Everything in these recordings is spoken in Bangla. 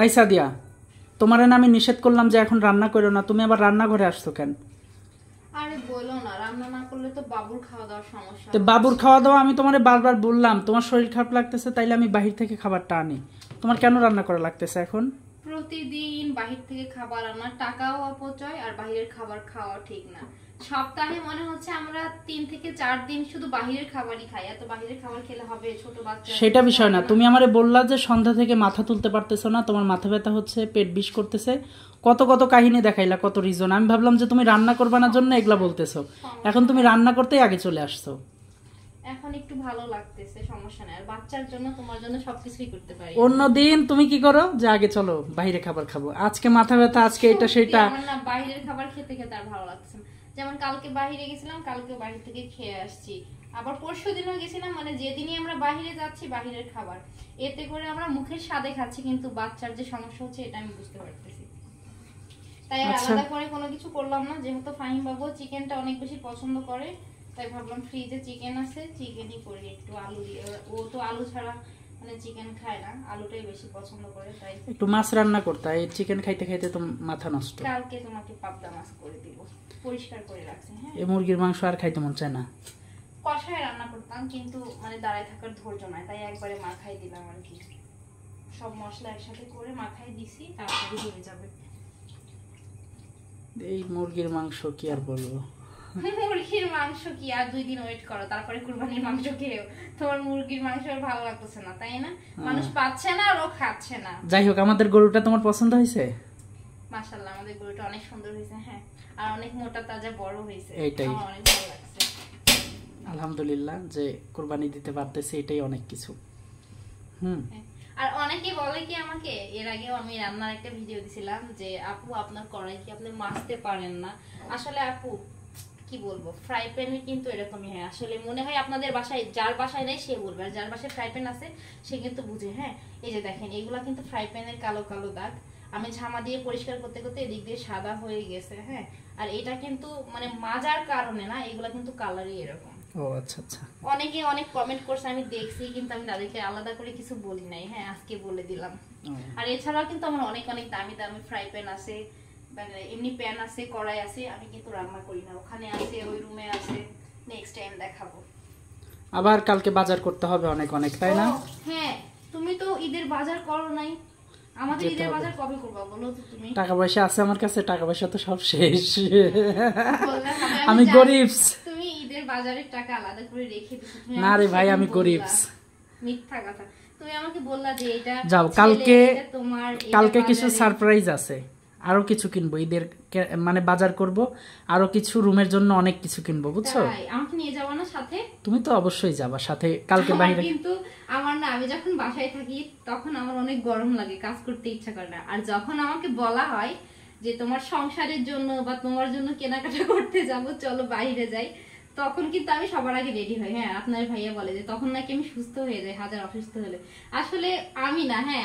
আই সাদিয়া, তোমারে না আমি নিষেধ করলাম যে এখন রান্না করো না, তুমি আবার রান্নাঘরে আসছো কেন? আরে বলো না, রান্না না করলে তো বাবুর খাওয়া দাওয়ার সমস্যা। তো বাবুর খাওয়া দাওয়া আমি তোমারে বারবার বললাম, তোমার শরীর খারাপ লাগতেছে তাইলে আমি বাহির থেকে খাবারটা আনি। তোমার কেন রান্না করা লাগতেছে এখন? প্রতিদিন বাহির থেকে খাবার আনা, টাকাও অপচয় আর বাহিরের খাবার খাওয়া ঠিক না। সপ্তাহে মনে হচ্ছে আমরা 3 থেকে 4 দিন শুধু বাহিরের খাবারই খাই। এত বাহিরের খাবার খেলে হবে? ছোট বাচ্চা সেটা বিষয় না, তুমি আমারে বললা যে সন্ধ্যা থেকে মাথা তুলতে পারতেছো না, তোমার মাথা ব্যথা হচ্ছে, পেট বিষ করতেছে, কত কত কাহিনী দেখাইলা, কত রিজন। আমি ভাবলাম যে তুমি রান্না করবা না জন্য এগুলা বলতেছো, এখন তুমি রান্না করতেই আগে চলে আসছো। এখন একটু ভালো লাগতেছে, সমস্যা নাই। আর বাচ্চার জন্য তোমার জন্য সবকিছুই করতে পারি। অন্যদিন তুমি কি করো যে আগে চলো বাইরে খাবার খাবো, আজকে মাথা ব্যথা, আজকে এটা সেটা। আমার না বাইরের খাবার খেতে খেতে আর ভালো লাগছে না। যেমন কালকে বাইরে গেছিলাম, কালকে বাইরে থেকে খেয়ে আসছি। আবার পরশুদিনও গেছিলাম, মানে যেদিনই আমরা বাইরে যাচ্ছি বাহিরের খাবার, এতে করে আমরা মুখের স্বাদে খাচ্ছি, কিন্তু বাচ্চার যে সমস্যা হচ্ছে এটা আমি বুঝতে পারতেছি। তাই আলাদা করে কোনো কিছু করলাম না, যেহেতু ফাহিম বাবু চিকেনটা অনেক বেশি পছন্দ করে, তাই ভাবলাম ফ্রিজে চিকেন আছে, চিকেনই করি একটু আলু দিয়ে। ও তো আলু ছাড়া মানে চিকেন খায় না, আলুটাই বেশি পছন্দ করে, তাই একটু মাছ রান্না করতে। এই চিকেন খাইতে খাইতে তো মাথা নষ্ট। কালকে তোমাকে পাবদা মাছ করে দিব, পরিষ্কার করে রাখছি। হ্যাঁ, এই মুরগির মাংস আর খাইতে মন চায় না। কষায় রান্না করতাম, কিন্তু মানে দাঁড়ায় থাকার ধৈর্য নাই, তাই একবারে মাখাই দিলাম আর কি। সব মশলা একসাথে করে মাখাই দিছি, তাড়াতাড়ি হয়ে যাবে। এই মুরগির মাংস কি আর বলবো। মুরগির মাংস কি আর 2 দিন ওয়েট করো, তারপরে কুরবানির মাংস খেয়েও। তোমার মুরগির মাংস আর ভালো লাগতেছে না, তাই না? মানুষ পাচ্ছে না আর ও খাচ্ছে না। যাই হোক, আমাদের গরুটা তোমার পছন্দ হয়েছে? মাশাআল্লাহ, আমাদের গরুটা অনেক সুন্দর হয়েছে। হ্যাঁ, আর অনেক মোটা তাজা বড় হয়েছে, এইটাই আমার অনেক ভালো লাগছে। আলহামদুলিল্লাহ যে কুরবানি দিতে পারতেছে, এটাই অনেক কিছু। আর অনেকে বলে কি আমাকে, এর আগেও আমি রান্নার একটা ভিডিও দিছিলাম যে আপু আপনার কড়াই কি আপনি মাজতে পারেন না? আসলে আপু কি বলবো, ফ্রাই প্যানে কিন্তু এরকমই হয়। আসলে মনে হয় আপনাদের বাসায়, যার বাসায় নেই সে বলবে, আর যার বাসায় ফ্রাই প্যান আছে সে কিন্তু বুঝে। হ্যাঁ, এই যে দেখেন, এগুলা কিন্তু ফ্রাই প্যানের কালো কালো দাগ। আমি ঝামা দিয়ে পরিষ্কার করতে করতে এদিক দিয়ে সাদা হয়ে গেছে। হ্যাঁ, আর এটা কিন্তু মানে মাজার কারণে না, এগুলা কিন্তু কালারই এরকম। ও আচ্ছা আচ্ছা। অনেকে অনেক কমেন্ট করছে, আমি দেখছি, কিন্তু আমি তাদেরকে আলাদা করে কিছু বলি নাই। হ্যাঁ, আজকে বলে দিলাম। আর এছাড়াও কিন্তু আমার অনেক অনেক দামি দামি ফ্রাই প্যান আছে, মানে এমনি প্যান আছে, কড়াই আছে, আমি কিন্তু রান্না করি না। ওখানে আছে, ওই রুমে আছে, নেক্সট টাইম দেখাবো। আবার কালকে বাজার করতে হবে অনেক অনেক, তাই না? হ্যাঁ, তুমি তো ঈদের বাজার করো নাই। আমাদের ঈদের বাজার কবে করবা বলো তো তুমি? টাকা পয়সা আছে আমার কাছে, টাকা পয়সা তো সব শেষ। আমি গরিব। তুমি ঈদের বাজারের টাকা আলাদা করে রেখে দিছো। না রে ভাই, আমি গরিব। মিথ্যা কথা। তুমি আমাকে বললা যে এটা যাও, কালকে তোমার, কালকে কিছু সারপ্রাইজ আছে, আরো কিছু কিনবো ঈদের, মানে বাজার করব, আরো কিছু রুমের জন্য অনেক কিছু কিনবো, বুঝছো? আমাকে নিয়ে যাবা না সাথে? তুমি তো অবশ্যই যাবা সাথে কালকে বাইরে। কিন্তু আমার না, আমি যখন বাসায় থাকি তখন আমার অনেক গরম লাগে, কাজ করতে ইচ্ছা করে না। আর যখন আমাকে বলা হয় যে তোমার সংসারের জন্য বা তোমার জন্য কেনাকাটা করতে যাব, চলো বাইরে যাই, তখন কিন্তু আমি সবার আগে রেডি হই। হ্যাঁ, আপনার ভাইয়া বলে যে তখন নাকি আমি সুস্থ হয়ে যাই হাজার অসুস্থ হলে। আসলে আমি না, হ্যাঁ,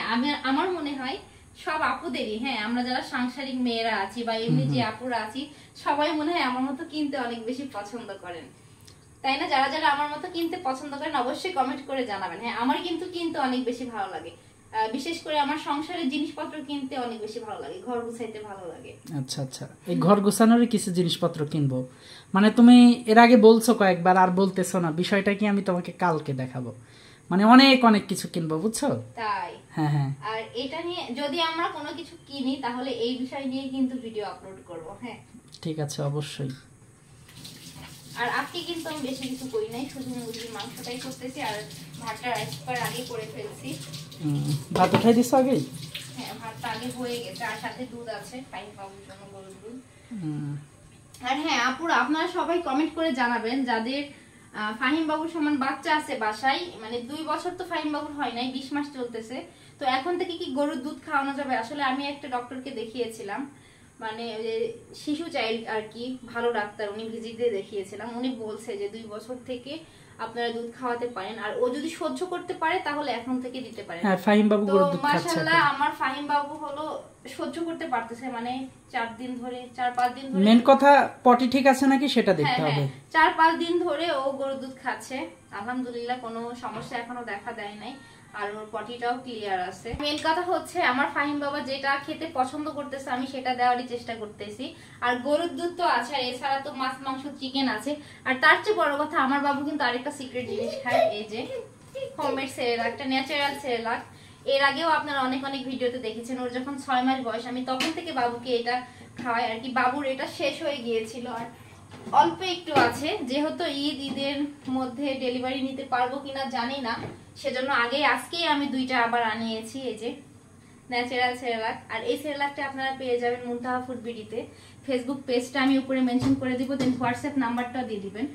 আমার মনে হয় সব আপুদেরই, হ্যাঁ, আমরা যারা সাংসারিক মেয়েরা আছি বা এমনি যে আপুরা আছি, সবাই মনে হয় আমার মতো কিনতে অনেক বেশি পছন্দ করেন, তাই না? যারা যারা আমার মতো কিনতে পছন্দ করেন অবশ্যই কমেন্ট করে জানাবেন। হ্যাঁ, আমার কিন্তু কিনতে অনেক বেশি ভালো লাগে, বিশেষ করে আমার সংসারের জিনিসপত্র কিনতে অনেক বেশি ভালো লাগে, ঘর গুছাইতে ভালো লাগে। আচ্ছা আচ্ছা, এই ঘর গোছানোর কিছু জিনিসপত্র কিনবো, মানে তুমি এর আগে বলছো কয়েকবার, আর বলতেছো না, বিষয়টা কি আমি তোমাকে কালকে দেখাবো, মানে অনেক অনেক কিছু কিনবো, বুঝছো? তাই? হ্যাঁ হ্যাঁ। আর এটা নিয়ে যদি আমরা কোনো কিছু কিনি তাহলে এই বিষয় নিয়ে কিন্তু ভিডিও আপলোড করব। হ্যাঁ, ঠিক আছে, অবশ্যই। আর আজকে কিন্তু আমি বেশি কিছু করি নাই, শুধু মুরগির মাংসটাই করতেছি, আর ভাতটা রাইস কুকার আগে করে ফেলছি। ভাত উঠাই দিছো আগেই? হ্যাঁ, ভাতটা আগে হয়ে গেছে, আর সাথে দুধ আছে, ফাইন বাবুর জন্য গরুর দুধ। আর হ্যাঁ আপুরা, আপনারা সবাই কমেন্ট করে জানাবেন যাদের ফাহিম বাবুর সমান বাচ্চা আছে বাসায়, মানে 2 বছর তো ফাহিম বাবুর হয় নাই, 20 মাস চলতেছে, তো এখন থেকে কি গরুর দুধ খাওয়ানো যাবে? আসলে আমি একটা ডক্টরকে দেখিয়েছিলাম, মানে শিশু চাইল্ড আর কি, ভালো ডাক্তার, উনি ভিজিটে দেখিয়েছিলাম, উনি বলছে যে 2 বছর থেকে আপনারা দুধ খাওয়াতে পারেন, আর ও যদি সহ্য করতে পারে তাহলে এখন থেকে দিতে পারেন। হ্যাঁ, ফাহিম বাবু গরুর দুধ খাচ্ছে। মাশাআল্লাহ, আমার ফাহিম বাবু হলো সহ্য করতে পারতেছে, মানে 4 দিন ধরে, 4-5 দিন ধরে। মেন কথা পটি ঠিক আছে নাকি সেটা দেখতে হবে। 4-5 দিন ধরে ও গরুর দুধ খাচ্ছে, আলহামদুলিল্লাহ, কোনো সমস্যা এখনো দেখা দেয় নাই। আর ওর পটিটাও ক্লিয়ার আছে। মেন কথা হচ্ছে আমার ফাহিম বাবা যেটা খেতে পছন্দ করতেছে আমি সেটা দেওয়ারই চেষ্টা করতেছি। আর গরুর দুধ তো আছে, আর এছাড়া তো মাছ মাংস চিকেন আছে। আর তার চেয়ে বড় কথা আমার বাবু কিন্তু আরেকটা সিক্রেট জিনিস খায়, এই যে হোমমেড সেরেলাকটা, ন্যাচারাল সেরেলাক। এর আগেও আপনারা অনেক অনেক ভিডিওতে দেখেছেন, ওর যখন 6 মাস বয়স আমি তখন থেকে বাবুকে এটা খাওয়াই আর কি। বাবুর এটা শেষ হয়ে গিয়েছিল আর অল্প একটু আছে, যেহেতু ঈদের মধ্যে ডেলিভারি নিতে পারবো কিনা জানি না, সেজন্য আজকেই আমি 2টা আবার আনিয়েছি। এই যে ন্যাচারাল সেরেলাক। আর এই সেরেলাকটা আপনারা পেয়ে যাবেন মুনতাহা ফুড বিডিতে। ফেসবুক পেজটা আমি উপরে মেনশন করে দিব, দেন হোয়াটসঅ্যাপ নাম্বারটাও দিয়ে দিবেন।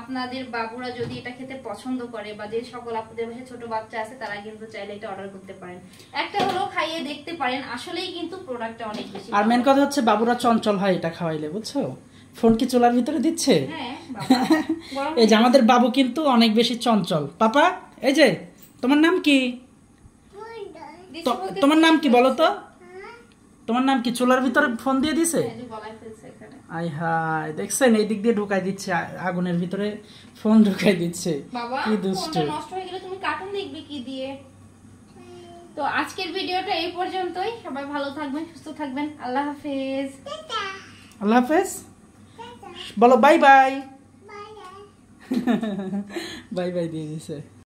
আপনাদের বাবুরা যদি এটা খেতে পছন্দ করে বা যে সকল আপনাদের বাসায় ছোট বাচ্চা আছে তারা কিন্তু চাইলে এটা অর্ডার করতে পারেন, একটা হলো খাইয়ে দেখতে পারেন। আসলেই কিন্তু প্রোডাক্টটা অনেক বেশি। আর মেন কথা হচ্ছে বাবুরা চঞ্চল হয় এটা খাওয়াইলে, বুঝছো? ফোন কি চুলার ভিতরে দিচ্ছে? হ্যাঁ বাবা, এই যে আমাদের বাবু কিন্তু অনেক বেশি চঞ্চল। পাপা এই যে তোমার নাম কি? তোমার নাম কি বলো তো? তোমার নাম কি? চুলার ভিতরে ফোন দিয়ে দিছে। আই হাই, দেখছেন এই দিক দিয়ে ঢুকাই দিচ্ছে, আগুনের ভিতরে ফোন ঢুকাই দিচ্ছে। কি দুষ্ট। ফোনটা নষ্ট হয়ে গেলে তুমি কার্টুন দেখবে কি দিয়ে? তো আজকের ভিডিওটা এই পর্যন্তই। সবাই ভালো থাকবেন, সুস্থ থাকবেন। আল্লাহ হাফেজ। আল্লাহ হাফেজ বলো, বাই বাই। বাই বাই দিয়ে দিছে।